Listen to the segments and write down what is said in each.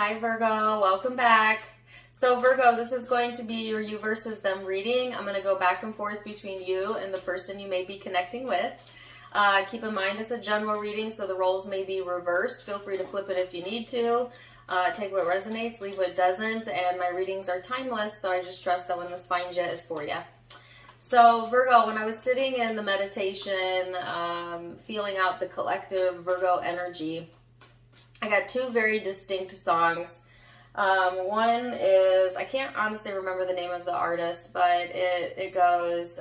Hi Virgo, welcome back. So Virgo, this is going to be your you versus them reading. I'm going to go back and forth between you and the person you may be connecting with. Keep in mind it's a general reading, so the roles may be reversed. Feel free to flip it if you need to. Take what resonates, leave what doesn't, and my readings are timeless, so I just trust that when this finds you, it's for you. So Virgo, when I was sitting in the meditation, feeling out the collective Virgo energy, I got two very distinct songs. One is, I can't honestly remember the name of the artist, but it goes,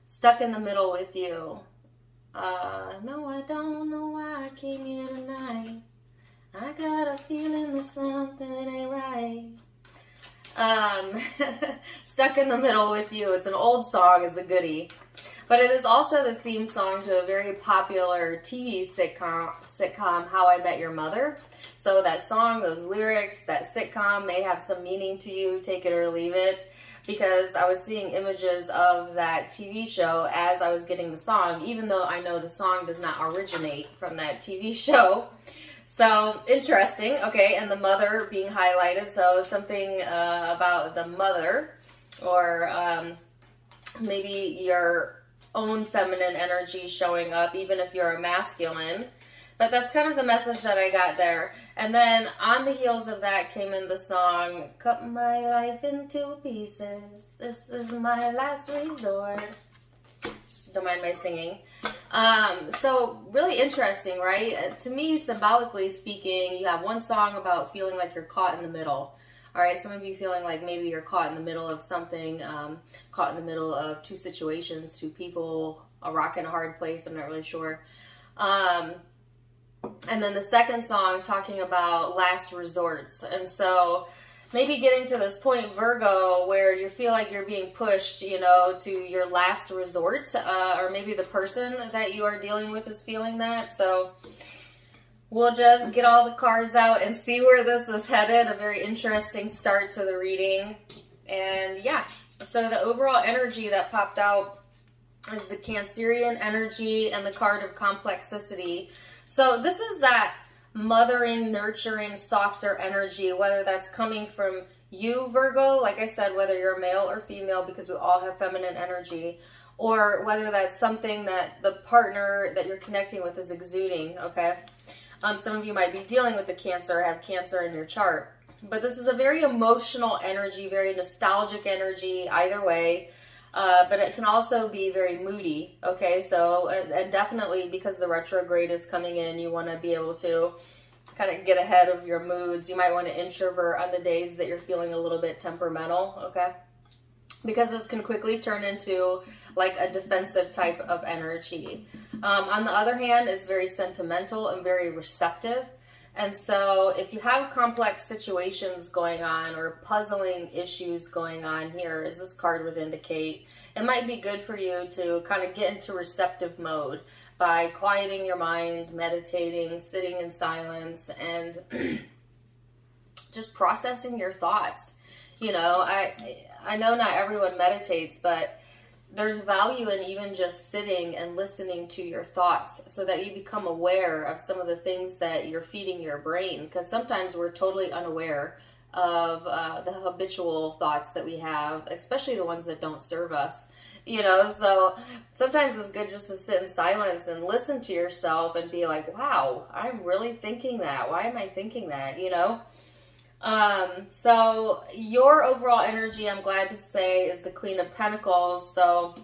Stuck in the Middle with You. No, I don't know why I came here tonight. I got a feeling that something ain't right. Stuck in the Middle with You. It's an old song, it's a goodie. But it is also the theme song to a very popular TV sitcom, How I Met Your Mother. So that song, those lyrics, that sitcom may have some meaning to you, take it or leave it, because I was seeing images of that TV show as I was getting the song, even though I know the song does not originate from that TV show. So, interesting, okay, and the mother being highlighted, so something about the mother, or maybe your own feminine energy showing up, even if you're a masculine. But that's kind of the message that I got there. And then on the heels of that came in the song, Cut My Life into Pieces, This is My Last Resort. Don't mind my singing. So really interesting, right? To me, symbolically speaking, you have one song about feeling like you're caught in the middle. All right, some of you feeling like maybe you're caught in the middle of something, caught in the middle of two situations, two people, a rock and a hard place, I'm not really sure. And then the second song talking about last resorts. And so maybe getting to this point, Virgo, where you feel like you're being pushed, you know, to your last resort, or maybe the person that you are dealing with is feeling that. So we'll just get all the cards out and see where this is headed. A very interesting start to the reading. And yeah, so the overall energy that popped out is the Cancerian energy and the card of complexity. So this is that mothering, nurturing, softer energy, whether that's coming from you, Virgo, like I said, whether you're male or female, because we all have feminine energy, or whether that's something that the partner that you're connecting with is exuding, okay? Some of you might be dealing with the Cancer, have Cancer in your chart. But this is a very emotional energy, very nostalgic energy, either way. But it can also be very moody, okay? So, and definitely because the retrograde is coming in, you want to be able to kind of get ahead of your moods. You might want to introvert on the days that you're feeling a little bit temperamental, okay? Because this can quickly turn into like a defensive type of energy. On the other hand, it's very sentimental and very receptive. And so if you have complex situations going on or puzzling issues going on here, as this card would indicate, it might be good for you to kind of get into receptive mode by quieting your mind, meditating, sitting in silence, and just processing your thoughts. You know, I know not everyone meditates, but there's value in even just sitting and listening to your thoughts so that you become aware of some of the things that you're feeding your brain. Because sometimes we're totally unaware of the habitual thoughts that we have, especially the ones that don't serve us. You know, so sometimes it's good just to sit in silence and listen to yourself and be like, wow, I'm really thinking that. Why am I thinking that? You know? So your overall energy, I'm glad to say, is the Queen of Pentacles. So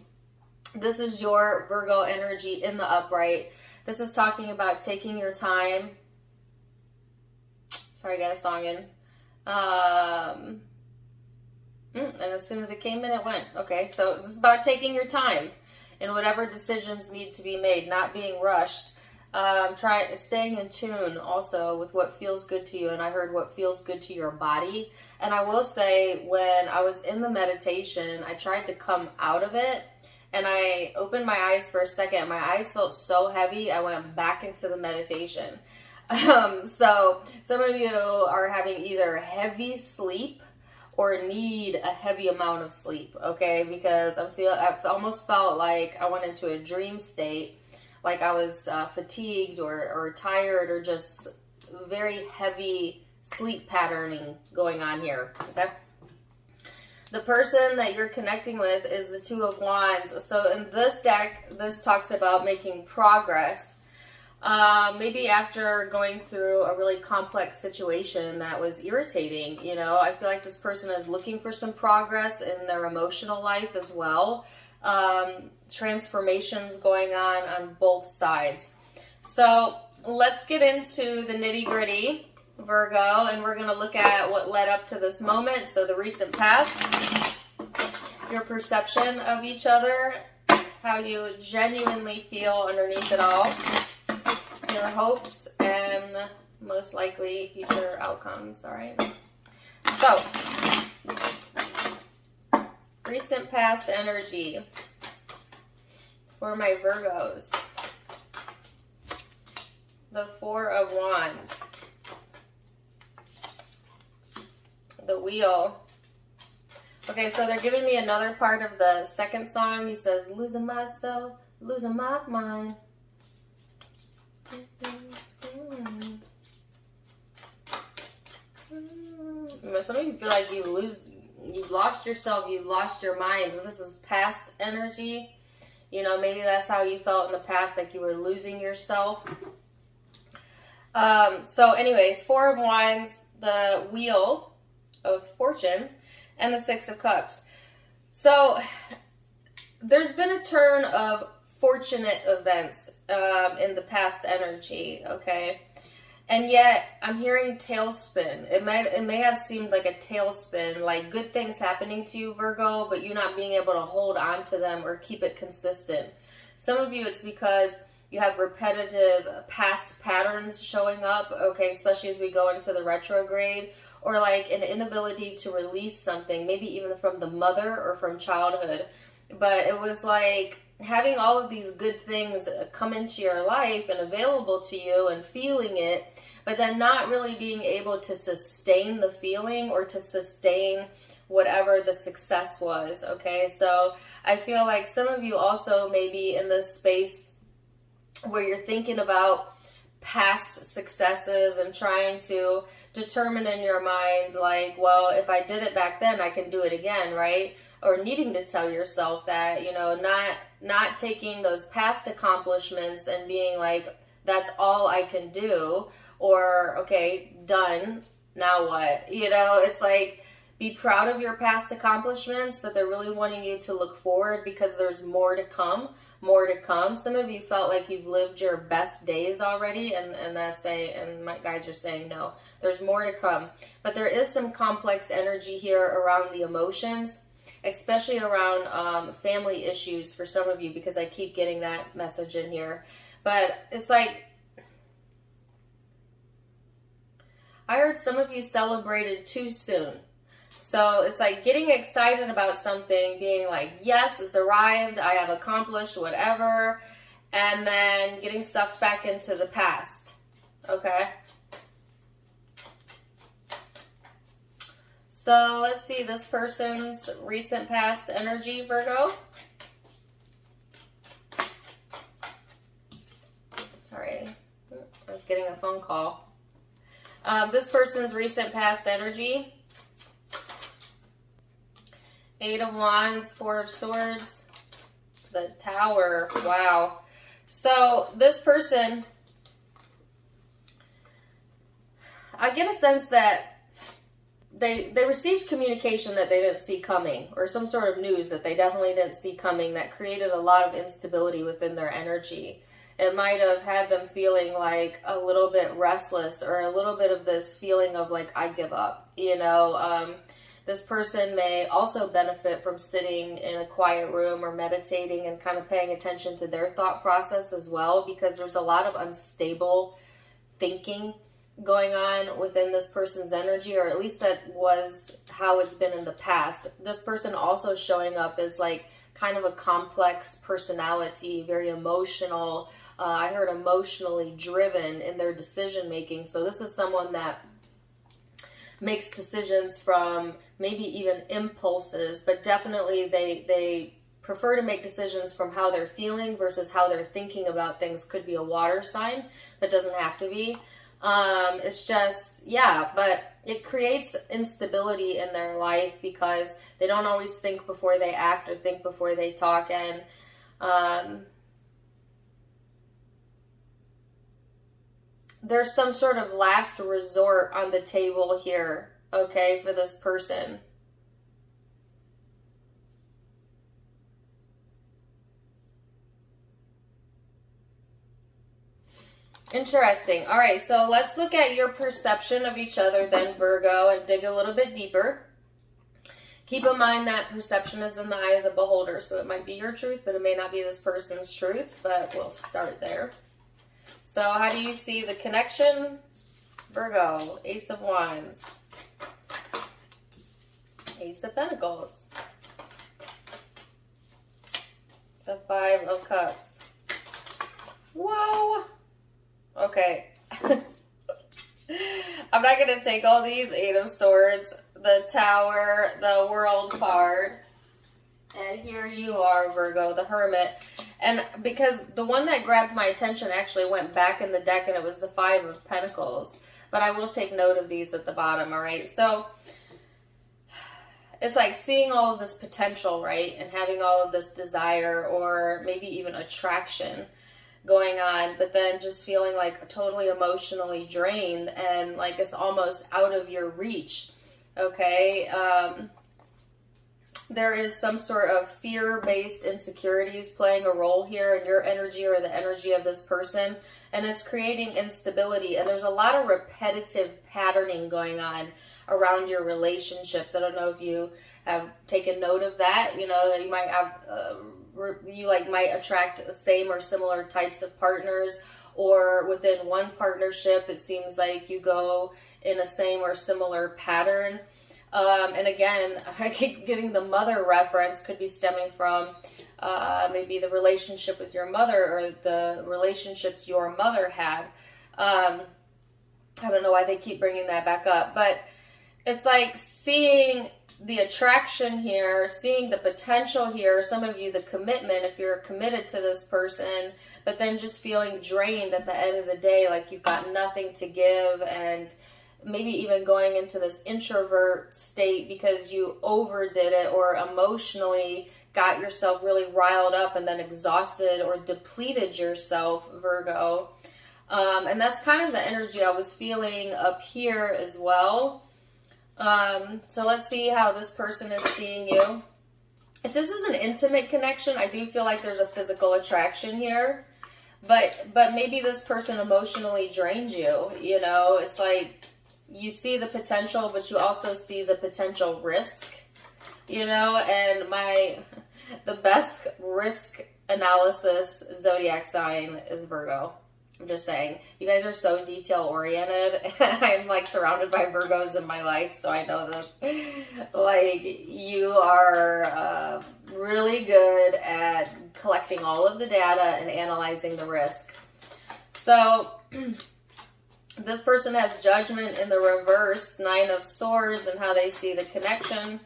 this is your Virgo energy in the upright. This is talking about taking your time. Sorry, I got a song in. And as soon as it came in, it went. Okay, so this is about taking your time in whatever decisions need to be made, not being rushed. Staying in tune also with what feels good to you. And I heard what feels good to your body. And I will say, when I was in the meditation, I tried to come out of it and I opened my eyes for a second. My eyes felt so heavy, I went back into the meditation. So some of you are having either heavy sleep or need a heavy amount of sleep, okay? Because I've almost felt like I went into a dream state, like I was fatigued or tired or just very heavy sleep patterning going on here, okay? The person that you're connecting with is the Two of Wands. So in this deck, this talks about making progress. Maybe after going through a really complex situation that was irritating, you know, I feel like this person is looking for some progress in their emotional life as well. Transformations going on both sides. So let's get into the nitty-gritty, Virgo, and we're going to look at what led up to this moment. So the recent past, your perception of each other, how you genuinely feel underneath it all, your hopes, and most likely future outcomes. All right. So, recent past energy for my Virgos. The Four of Wands. The Wheel. Okay, so they're giving me another part of the second song. He says, losing myself, losing my mind. Some of you feel like you've lost yourself, you've lost your mind. This is past energy. You know, maybe that's how you felt in the past, like you were losing yourself. So anyways, Four of Wands, the Wheel of Fortune, and the Six of Cups. So there's been a turn of fortunate events in the past energy, okay? And yet I'm hearing tailspin. It may have seemed like a tailspin, like good things happening to you, Virgo, but you not being able to hold on to them or keep it consistent. Some of you, it's because you have repetitive past patterns showing up, okay, especially as we go into the retrograde, or like an inability to release something, maybe even from the mother or from childhood. But it was like having all of these good things come into your life and available to you and feeling it, but then not really being able to sustain the feeling or to sustain whatever the success was, okay? So I feel like some of you also may be in this space where you're thinking about past successes and trying to determine in your mind, like, well, if I did it back then, I can do it again, right? Or needing to tell yourself that, you know, not taking those past accomplishments and being like, that's all I can do, or, okay, done, now what? You know, it's like, be proud of your past accomplishments, but they're really wanting you to look forward because there's more to come, more to come. Some of you felt like you've lived your best days already, and my guides are saying no, there's more to come. But there is some complex energy here around the emotions, especially around family issues for some of you, because I keep getting that message in here. But it's like, I heard some of you celebrated too soon. So it's like getting excited about something, being like, yes, it's arrived, I have accomplished whatever, and then getting sucked back into the past, okay? So let's see this person's recent past energy, Virgo. Sorry, I was getting a phone call. This person's recent past energy. Eight of Wands, Four of Swords, the Tower. Wow. So this person, I get a sense that they received communication that they didn't see coming, or some sort of news that they definitely didn't see coming, that created a lot of instability within their energy. It might have had them feeling like a little bit restless, or a little bit of this feeling of like, I give up, you know. This person may also benefit from sitting in a quiet room or meditating and kind of paying attention to their thought process as well, because there's a lot of unstable thinking going on within this person's energy, or at least that was how it's been in the past. This person also showing up as like kind of a complex personality, very emotional. I heard emotionally driven in their decision making. So this is someone that makes decisions from maybe even impulses, but definitely they prefer to make decisions from how they're feeling versus how they're thinking about things. Could be a water sign, but doesn't have to be. It's just, yeah, but it creates instability in their life because they don't always think before they act or think before they talk. And there's some sort of last resort on the table here, okay, for this person. Interesting. All right, so let's look at your perception of each other then, Virgo, and dig a little bit deeper. Keep in mind that perception is in the eye of the beholder, so it might be your truth, but it may not be this person's truth, but we'll start there. So how do you see the connection? Virgo, Ace of Wands, Ace of Pentacles, the Five of Cups. Whoa! Okay. I'm not going to take all these. Eight of Swords, the Tower, the World card. And here you are, Virgo, the Hermit. And because the one that grabbed my attention actually went back in the deck, and it was the Five of Pentacles. But I will take note of these at the bottom, all right? So it's like seeing all of this potential, right? And having all of this desire or maybe even attraction going on, but then just feeling like totally emotionally drained and like it's almost out of your reach, okay? There is some sort of fear-based insecurities playing a role here in your energy or the energy of this person, and it's creating instability, and there's a lot of repetitive patterning going on around your relationships. I don't know if you have taken note of that, you know, that you might have you like might attract the same or similar types of partners, or within one partnership it seems like you go in a same or similar pattern. And again, I keep getting the mother reference, could be stemming from maybe the relationship with your mother or the relationships your mother had. I don't know why they keep bringing that back up, but it's like seeing the attraction here, seeing the potential here, some of you the commitment if you're committed to this person, but then just feeling drained at the end of the day, like you've got nothing to give, and maybe even going into this introvert state because you overdid it or emotionally got yourself really riled up and then exhausted or depleted yourself, Virgo. And that's kind of the energy I was feeling up here as well. So let's see how this person is seeing you. If this is an intimate connection, I do feel like there's a physical attraction here, but maybe this person emotionally drained you, you know, it's like you see the potential, but you also see the potential risk, you know, and the best risk analysis zodiac sign is Virgo. I'm just saying, you guys are so detail oriented. I'm like surrounded by Virgos in my life, so I know this. Like, you are really good at collecting all of the data and analyzing the risk. So this person has Judgment in the reverse, Nine of Swords, and how they see the connection.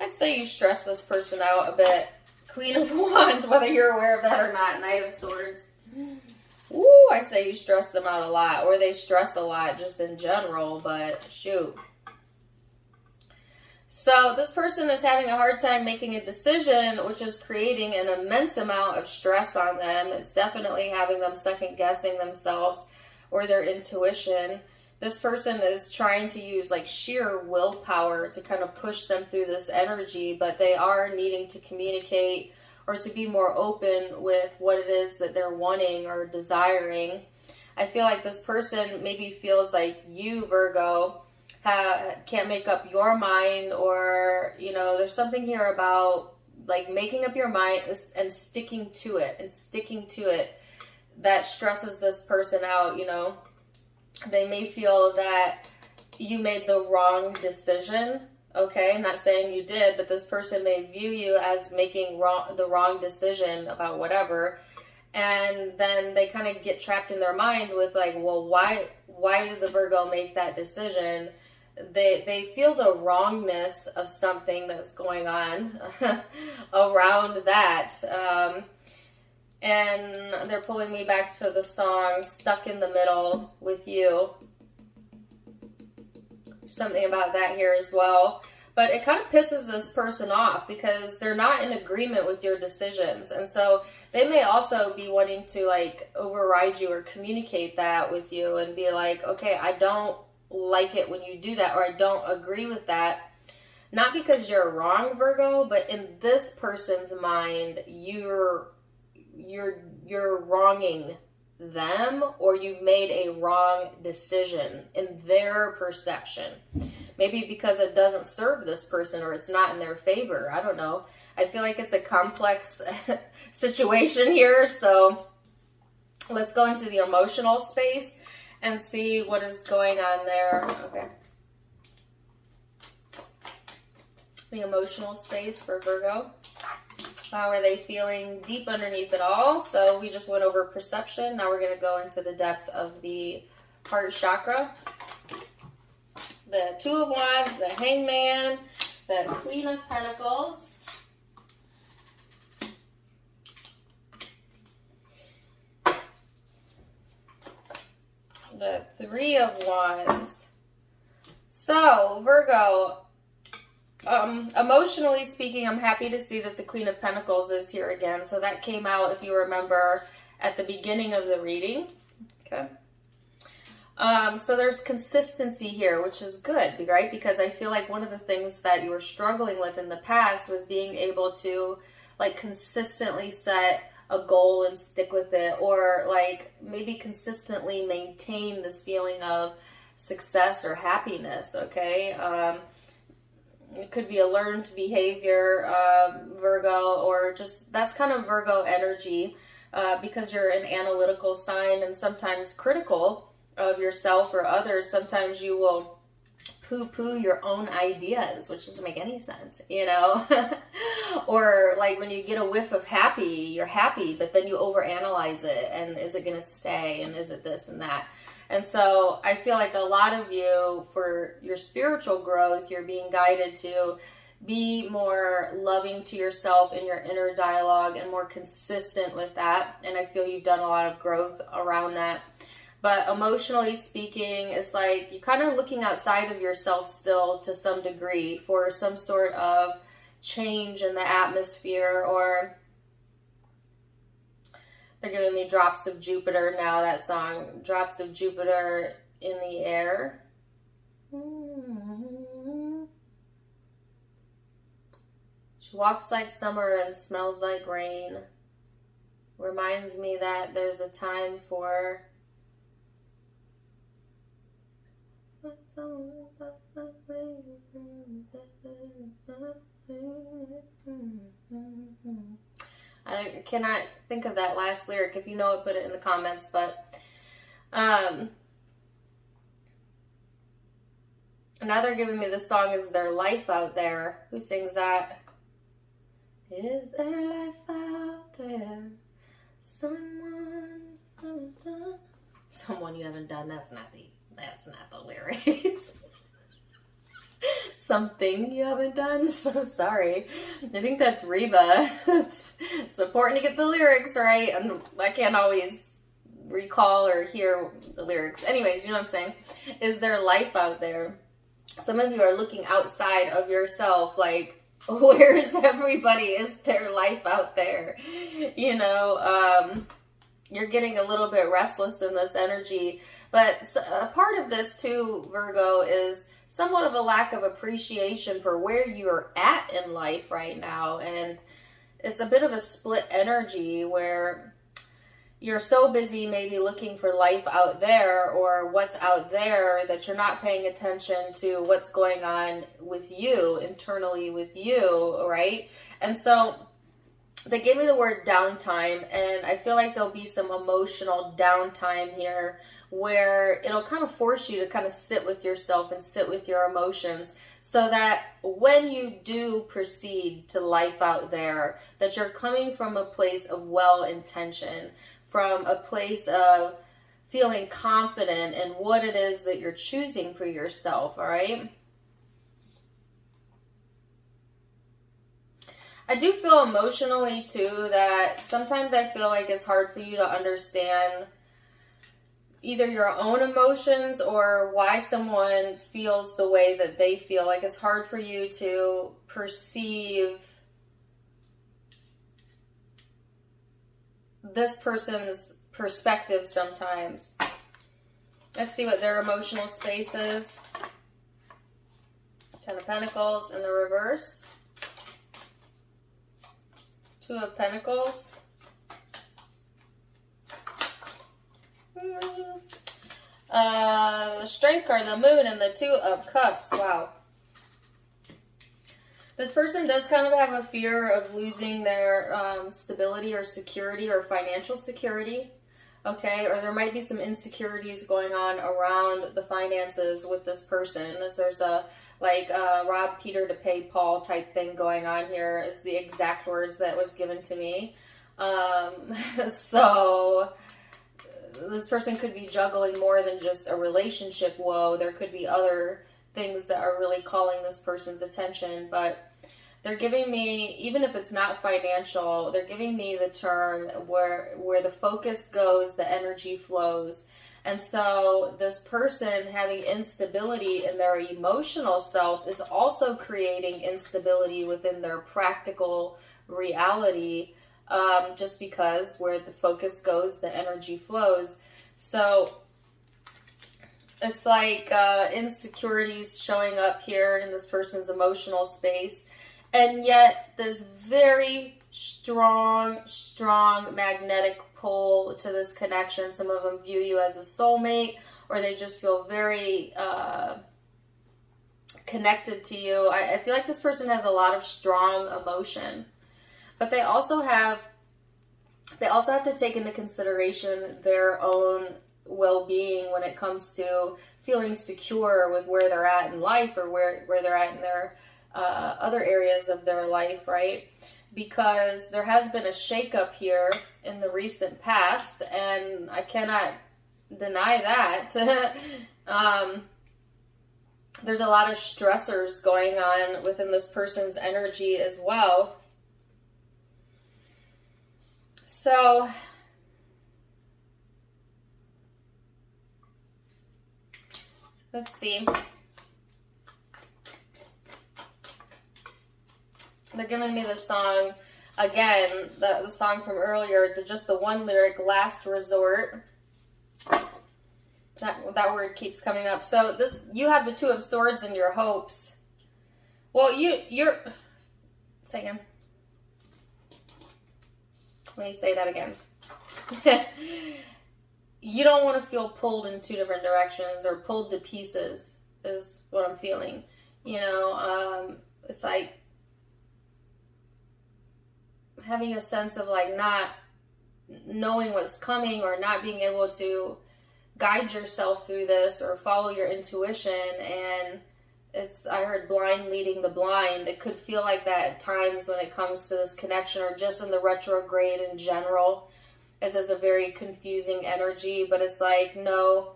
I'd say you stress this person out a bit. Queen of Wands, whether you're aware of that or not, Knight of Swords. Ooh, I'd say you stress them out a lot, or they stress a lot just in general, but shoot. So this person is having a hard time making a decision, which is creating an immense amount of stress on them. It's definitely having them second guessing themselves or their intuition. This person is trying to use like sheer willpower to kind of push them through this energy, but they are needing to communicate or to be more open with what it is that they're wanting or desiring. I feel like this person maybe feels like you, Virgo, can't make up your mind, or, you know, there's something here about like making up your mind and sticking to it that stresses this person out, you know. They may feel that you made the wrong decision. Okay, I'm not saying you did, but this person may view you as making the wrong decision about whatever. And then they kind of get trapped in their mind with like, well, why did the Virgo make that decision? They feel the wrongness of something that's going on around that. And they're pulling me back to the song Stuck in the Middle with You. Something about that here as well. But it kind of pisses this person off because they're not in agreement with your decisions. And so they may also be wanting to like override you or communicate that with you and be like, okay, I don't like it when you do that, or I don't agree with that. Not because you're wrong, Virgo, but in this person's mind, you're wronging them, or you've made a wrong decision in their perception. Maybe because it doesn't serve this person, or it's not in their favor. I don't know. I feel like it's a complex situation here. So let's go into the emotional space and see what is going on there. Okay. The emotional space for Virgo. How are they feeling deep underneath it all? So we just went over perception. Now we're going to go into the depth of the heart chakra. The Two of Wands, the Hangman, the Queen of Pentacles. The Three of Wands. So, Virgo, emotionally speaking, I'm happy to see that the Queen of Pentacles is here again. So that came out, if you remember, at the beginning of the reading. Okay. So there's consistency here, which is good, right? Because I feel like one of the things that you were struggling with in the past was being able to like consistently set a goal and stick with it, or like maybe consistently maintain this feeling of success or happiness. Okay. It could be a learned behavior, Virgo, or just that's kind of Virgo energy, because you're an analytical sign and sometimes critical of yourself or others. Sometimes you will poo-poo your own ideas, which doesn't make any sense, you know? Or like when you get a whiff of happy, you're happy, but then you overanalyze it, and is it going to stay, and is it this and that? And so I feel like a lot of you, for your spiritual growth, you're being guided to be more loving to yourself in your inner dialogue and more consistent with that. And I feel you've done a lot of growth around that. But emotionally speaking, it's like you're kind of looking outside of yourself still to some degree for some sort of change in the atmosphere, or they're giving me Drops of Jupiter now, that song, Drops of Jupiter in the Air. She walks like summer and smells like rain. Reminds me that there's a time for I cannot think of that last lyric. If you know it, put it in the comments. But now they're giving me the song Is There Life Out There? Who sings that? Is there life out there? Someone you haven't done. That's not the lyrics. Something you haven't done. So sorry. I think that's Reba. It's important to get the lyrics right. I can't always recall or hear the lyrics. Anyways, you know what I'm saying? Is there life out there? Some of you are looking outside of yourself, like, where's everybody? Is there life out there? You know, you're getting a little bit restless in this energy. But a part of this too, Virgo, is somewhat of a lack of appreciation for where you're at in life right now. And it's a bit of a split energy where you're so busy maybe looking for life out there or what's out there that you're not paying attention to what's going on with you, internally with you, right? And so they gave me the word downtime, and I feel like there'll be some emotional downtime here where it'll kind of force you to kind of sit with yourself and sit with your emotions, so that when you do proceed to life out there, that you're coming from a place of well-intention, from a place of feeling confident in what it is that you're choosing for yourself, all right? I do feel emotionally too that sometimes I feel like it's hard for you to understand either your own emotions or why someone feels the way that they feel. Like it's hard for you to perceive this person's perspective sometimes. Let's see what their emotional space is. Ten of Pentacles in the reverse. Two of Pentacles. The Strength card, the Moon, and the Two of Cups. Wow. This person does kind of have a fear of losing their stability or security or financial security. Okay, or there might be some insecurities going on around the finances with this person. As there's a rob Peter to pay Paul type thing going on here is the exact words that was given to me. So this person could be juggling more than just a relationship woe. There could be other things that are really calling this person's attention, but they're giving me, even if it's not financial, they're giving me the term where the focus goes, the energy flows. And so this person having instability in their emotional self is also creating instability within their practical reality, just because where the focus goes, the energy flows. So it's like insecurities showing up here in this person's emotional space. And yet this very strong magnetic pull to this connection. Some of them view you as a soulmate, or they just feel very connected to you. I feel like this person has a lot of strong emotion, but they also have to take into consideration their own well-being when it comes to feeling secure with where they're at in life, or where they're at in their other areas of their life, right? Because there has been a shakeup here in the recent past, and I cannot deny that. There's a lot of stressors going on within this person's energy as well. So let's see. They're giving me the song, again, the song from earlier, just the one lyric, Last Resort. That word keeps coming up. So you have the Two of Swords in your hopes. Well, you're... Say again. Let me say that again. You don't want to feel pulled in two different directions or pulled to pieces is what I'm feeling. You know, it's like having a sense of like not knowing what's coming, or not being able to guide yourself through this or follow your intuition. And I heard blind leading the blind. It could feel like that at times when it comes to this connection, or just in the retrograde in general, as is a very confusing energy. But it's like, no,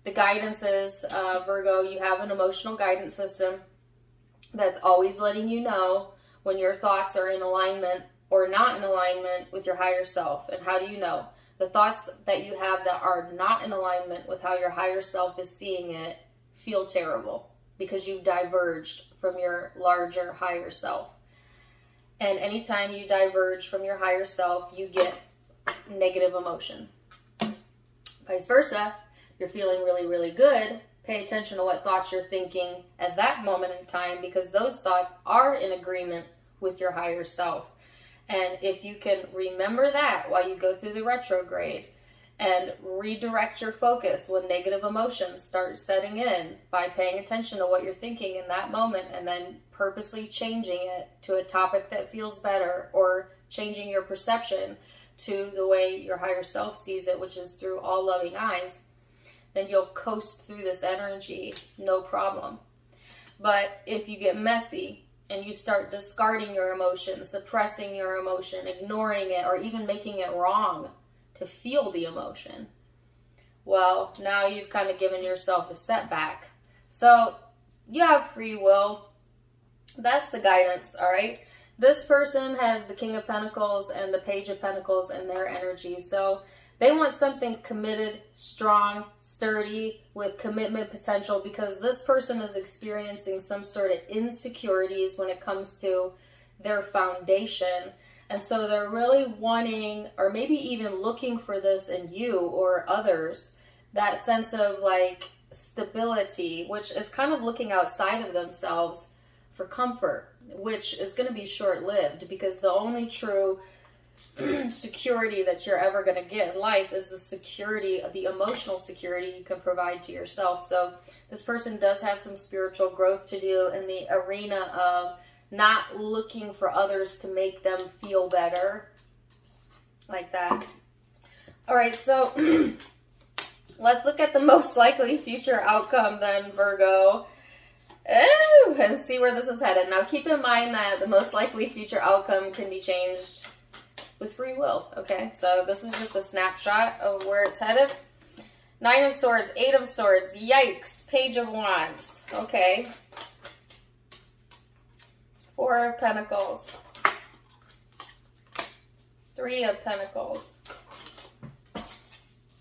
the guidance is, Virgo, you have an emotional guidance system that's always letting you know when your thoughts are in alignment or not in alignment with your higher self. And how do you know? The thoughts that you have that are not in alignment with how your higher self is seeing it feel terrible, because you've diverged from your larger higher self. And anytime you diverge from your higher self, you get negative emotion. Vice versa, you're feeling really, really good. Pay attention to what thoughts you're thinking at that moment in time, because those thoughts are in agreement with your higher self. And if you can remember that while you go through the retrograde, and redirect your focus when negative emotions start setting in by paying attention to what you're thinking in that moment, and then purposely changing it to a topic that feels better, or changing your perception to the way your higher self sees it, which is through all loving eyes, then you'll coast through this energy, no problem. But if you get messy and you start discarding your emotion, suppressing your emotion, ignoring it, or even making it wrong to feel the emotion, well, now you've kind of given yourself a setback. So you have free will. That's the guidance, all right? This person has the King of Pentacles and the Page of Pentacles in their energy. So they want something committed, strong, sturdy, with commitment potential, because this person is experiencing some sort of insecurities when it comes to their foundation. And so they're really wanting, or maybe even looking for this in you or others, that sense of like stability, which is kind of looking outside of themselves for comfort, which is going to be short-lived, because the only true security that you're ever going to get in life is the security, the emotional security you can provide to yourself. So this person does have some spiritual growth to do in the arena of not looking for others to make them feel better, like that. All right, so let's look at the most likely future outcome then, Virgo. Ooh, and see where this is headed. Now, keep in mind that the most likely future outcome can be changed with free will, okay? So this is just a snapshot of where it's headed. 9 of Swords, 8 of Swords, yikes, Page of Wands, okay. 4 of Pentacles, 3 of Pentacles.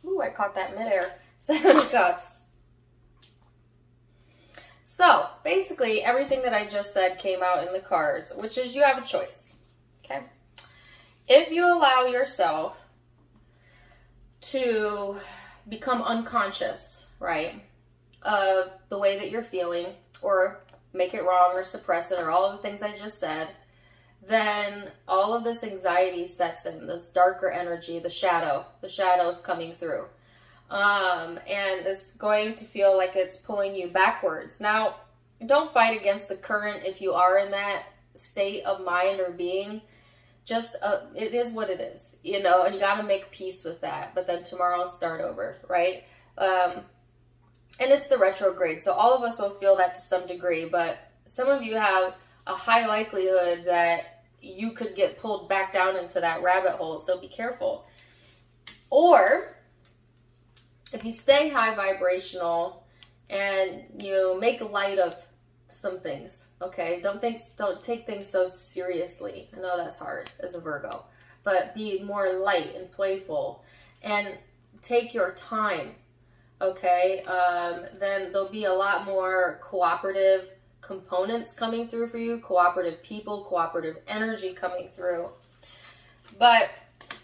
Ooh, I caught that midair. 7 of Cups. So, basically, everything that I just said came out in the cards, which is you have a choice, okay? If you allow yourself to become unconscious, right, of the way that you're feeling, or make it wrong, or suppress it, or all of the things I just said, then all of this anxiety sets in, this darker energy, the shadow's coming through. And it's going to feel like it's pulling you backwards. Now, don't fight against the current if you are in that state of mind or being. Just, it is what it is, you know, and you got to make peace with that. But then tomorrow start over, right? And it's the retrograde, so all of us will feel that to some degree. But some of you have a high likelihood that you could get pulled back down into that rabbit hole, so be careful. Or if you stay high vibrational and you make light of some things, okay? Don't take things so seriously. I know that's hard as a Virgo, but be more light and playful and take your time, okay? Then there'll be a lot more cooperative components coming through for you, cooperative people, cooperative energy coming through. But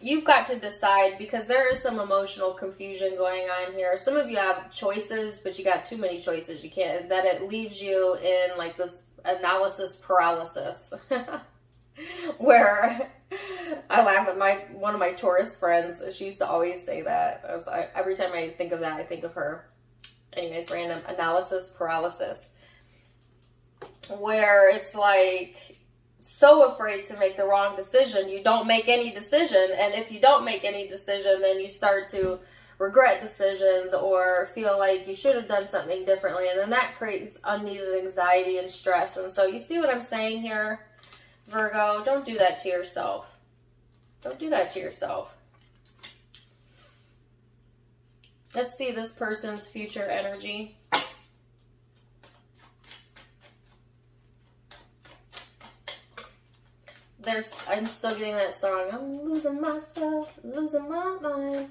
you've got to decide, because there is some emotional confusion going on here. Some of you have choices, but you got too many choices. You can't, that it leaves you in like this analysis paralysis where I laugh at one of my Taurus friends. She used to always say that. Every time I think of that, I think of her. Anyways, random analysis paralysis, where it's like, so afraid to make the wrong decision, you don't make any decision. And if you don't make any decision, then you start to regret decisions or feel like you should have done something differently. And then that creates unneeded anxiety and stress. And so you see what I'm saying here, Virgo? Don't do that to yourself. Don't do that to yourself. Let's see this person's future energy. I'm still getting that song. I'm losing myself, losing my mind.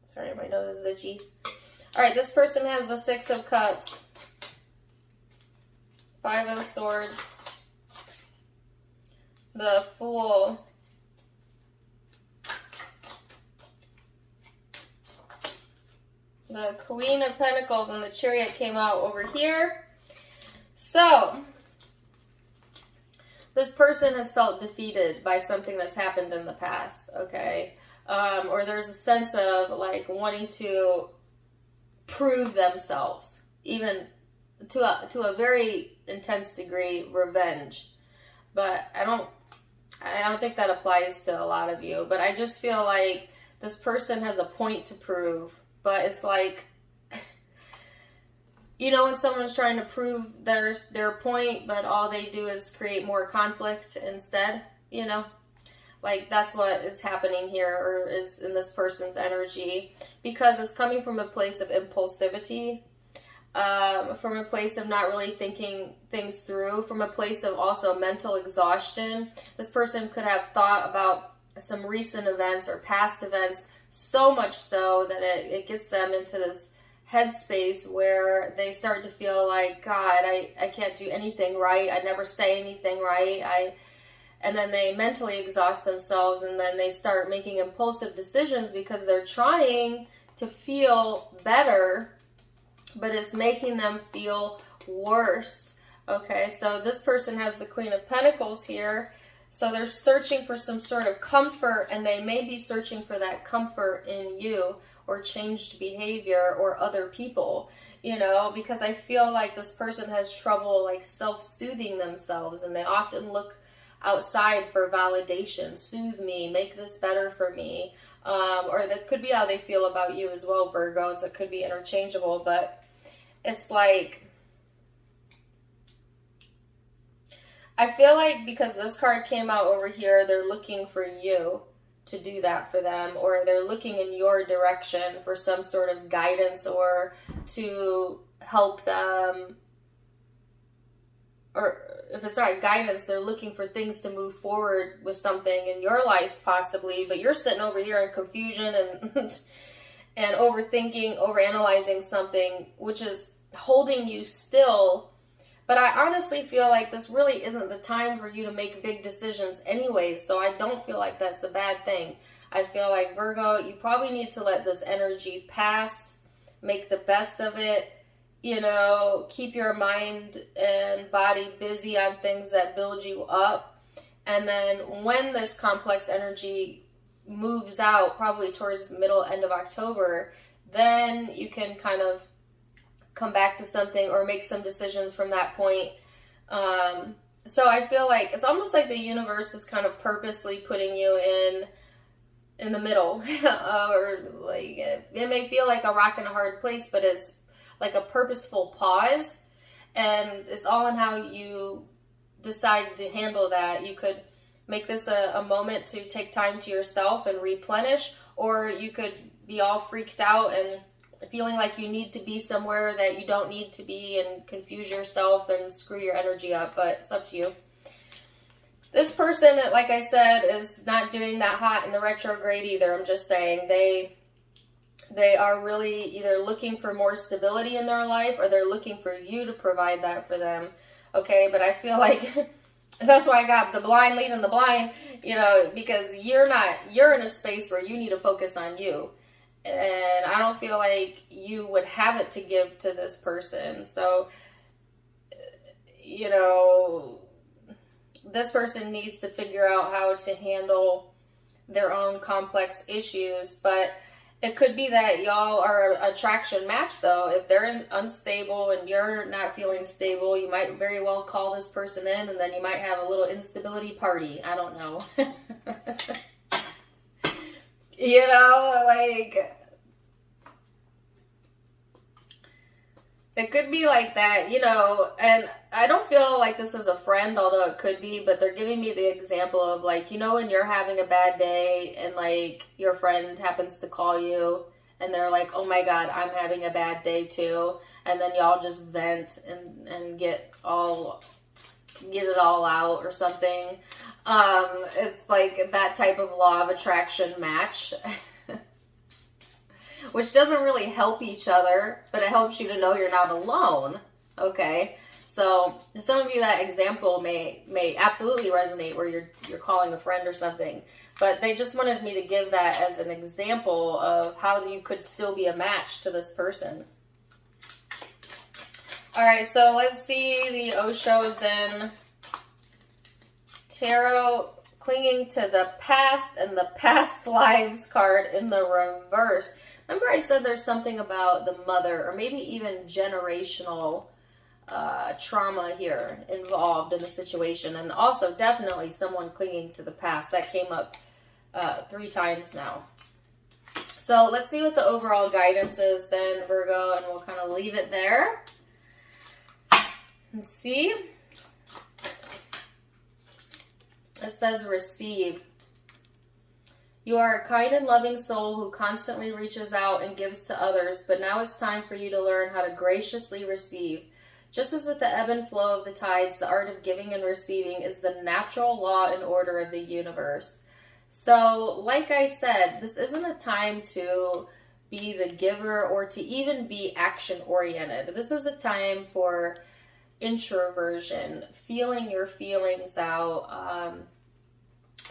Sorry, my nose is itchy. All right, this person has the 6 of Cups, 5 of Swords, the Fool, the Queen of Pentacles, and the Chariot came out over here. So, this person has felt defeated by something that's happened in the past, okay? Or there's a sense of like wanting to prove themselves, even to a very intense degree, revenge. But I don't think that applies to a lot of you. But I just feel like this person has a point to prove. But it's like, you know, when someone's trying to prove their point, but all they do is create more conflict instead, you know? Like, that's what is happening here, or is in this person's energy, because it's coming from a place of impulsivity, from a place of not really thinking things through, from a place of also mental exhaustion. This person could have thought about some recent events or past events, so much so that it gets them into this headspace where they start to feel like, God, I can't do anything right. I never say anything right. And then they mentally exhaust themselves, and then they start making impulsive decisions because they're trying to feel better, but it's making them feel worse. Okay, so this person has the Queen of Pentacles here. So they're searching for some sort of comfort, and they may be searching for that comfort in you, or changed behavior, or other people, you know, because I feel like this person has trouble like self-soothing themselves, and they often look outside for validation. Soothe me, make this better for me. Or that could be how they feel about you as well, Virgos. It could be interchangeable, but it's like, I feel like because this card came out over here, they're looking for you to do that for them, or they're looking in your direction for some sort of guidance, or to help them, or if it's not guidance, they're looking for things to move forward with something in your life possibly, but you're sitting over here in confusion and and overthinking, overanalyzing something, which is holding you still. But I honestly feel like this really isn't the time for you to make big decisions anyways, so I don't feel like that's a bad thing. I feel like, Virgo, you probably need to let this energy pass, make the best of it, you know, keep your mind and body busy on things that build you up. And then when this complex energy moves out, probably towards the end of October, then you can kind of come back to something or make some decisions from that point. So I feel like it's almost like the universe is kind of purposely putting you in the middle, or like it may feel like a rock and a hard place, but it's like a purposeful pause, and it's all in how you decide to handle that. You could make this a moment to take time to yourself and replenish, or you could be all freaked out and feeling like you need to be somewhere that you don't need to be and confuse yourself and screw your energy up, but it's up to you. This person, like I said, is not doing that hot in the retrograde either. I'm just saying they are really either looking for more stability in their life, or they're looking for you to provide that for them. Okay, but I feel like that's why I got the blind leading the blind, you know, because you're in a space where you need to focus on you. And I don't feel like you would have it to give to this person. So, you know, this person needs to figure out how to handle their own complex issues. But it could be that y'all are an attraction match, though. If they're unstable and you're not feeling stable, you might very well call this person in, and then you might have a little instability party. I don't know. You know, like, it could be like that, you know, and I don't feel like this is a friend, although it could be, but they're giving me the example of, like, you know, when you're having a bad day and, like, your friend happens to call you and they're like, oh my God, I'm having a bad day too. And then y'all just vent and get it all out or something. It's like that type of law of attraction match, which doesn't really help each other, but it helps you to know you're not alone. Okay, so some of you, that example may absolutely resonate, where you're calling a friend or something, but they just wanted me to give that as an example of how you could still be a match to this person. All right, so let's see the Osho Zen Tarot, clinging to the past, and the past lives card in the reverse. Remember I said there's something about the mother, or maybe even generational trauma here involved in the situation. And also definitely someone clinging to the past. That came up 3 times now. So let's see what the overall guidance is then, Virgo, and we'll kind of leave it there. Let's see. It says receive. You are a kind and loving soul who constantly reaches out and gives to others, but now it's time for you to learn how to graciously receive. Just as with the ebb and flow of the tides, the art of giving and receiving is the natural law and order of the universe. So, like I said, this isn't a time to be the giver or to even be action-oriented. This is a time for introversion, feeling your feelings out,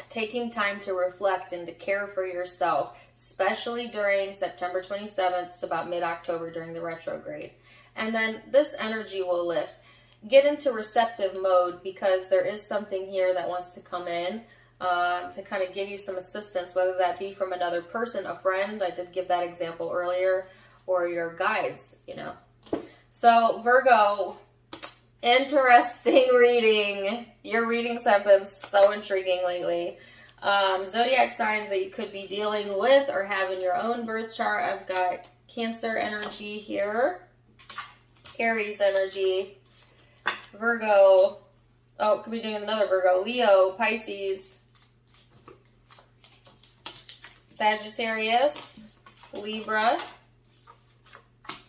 taking time to reflect and to care for yourself, especially during September 27th to about mid-October during the retrograde. And then this energy will lift. Get into receptive mode because there is something here that wants to come in to kind of give you some assistance, whether that be from another person, a friend, I did give that example earlier, or your guides, you know. So Virgo, interesting reading. Your readings have been so intriguing lately. Zodiac signs that you could be dealing with or have in your own birth chart. I've got Cancer energy here. Aries energy. Virgo. Oh, could be doing another Virgo. Leo, Pisces. Sagittarius. Libra.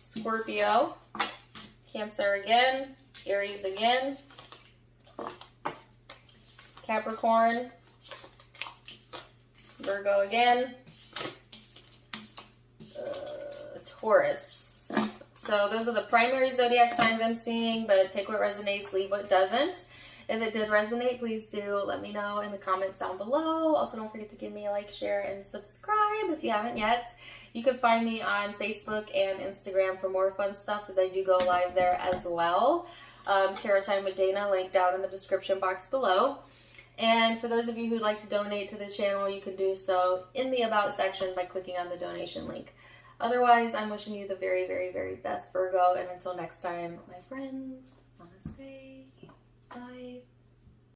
Scorpio. Cancer again. Aries again. Capricorn. Virgo again. Taurus. So those are the primary zodiac signs I'm seeing, but take what resonates, leave what doesn't. If it did resonate, please do let me know in the comments down below. Also, don't forget to give me a like, share, and subscribe if you haven't yet. You can find me on Facebook and Instagram for more fun stuff, as I do go live there as well. Tarot Time with Dana, link down in the description box below. And for those of you who'd like to donate to the channel, you can do so in the About section by clicking on the donation link. Otherwise, I'm wishing you the very, very, very best, Virgo. And until next time, my friends, namaste. Bye.